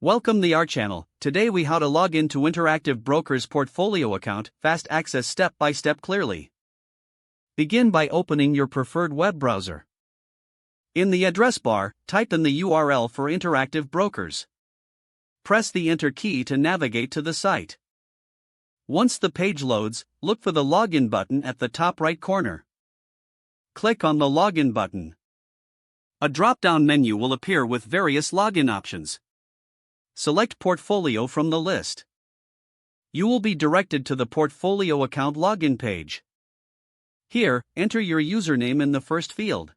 Welcome to our channel. Today we how to log into Interactive Broker's portfolio account, fast access step by step clearly. Begin by opening your preferred web browser. In the address bar, type in the URL for Interactive Brokers. Press the Enter key to navigate to the site. Once the page loads, look for the Login button at the top right corner. Click on the Login button. A drop-down menu will appear with various login options. Select Portfolio from the list. You will be directed to the Portfolio account login page. Here, enter your username in the first field.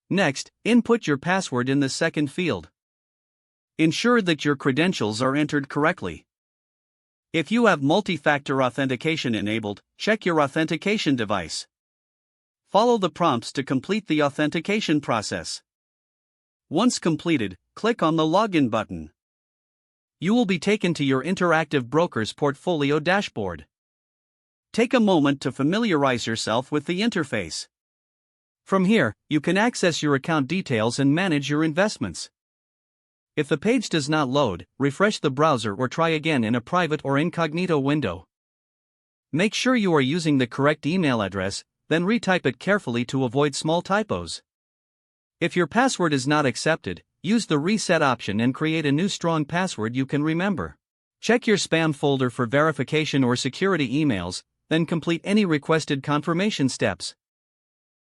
Next, input your password in the second field. Ensure that your credentials are entered correctly. If you have multi-factor authentication enabled, check your authentication device. Follow the prompts to complete the authentication process. Once completed, click on the Login button. You will be taken to your Interactive Brokers portfolio dashboard. Take a moment to familiarize yourself with the interface. From here, you can access your account details and manage your investments. If the page does not load, refresh the browser or try again in a private or incognito window. Make sure you are using the correct email address, then retype it carefully to avoid small typos. If your password is not accepted, use the reset option and create a new strong password you can remember. Check your spam folder for verification or security emails, then complete any requested confirmation steps.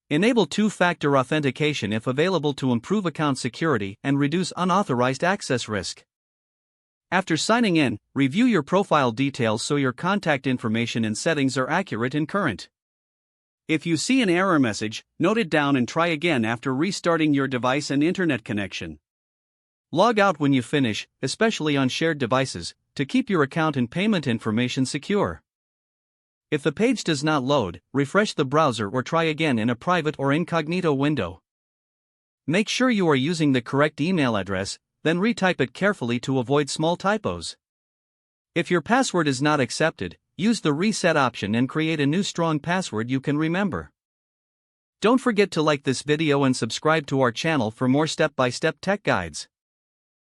Enable two-factor authentication if available to improve account security and reduce unauthorized access risk. After signing in, review your profile details so your contact information and settings are accurate and current. If you see an error message, note it down and try again after restarting your device and internet connection. Log out when you finish, especially on shared devices, to keep your account and payment information secure. If the page does not load, refresh the browser or try again in a private or incognito window. Make sure you are using the correct email address, then retype it carefully to avoid small typos. If your password is not accepted, use the reset option and create a new strong password you can remember. Don't forget to like this video and subscribe to our channel for more step-by-step tech guides.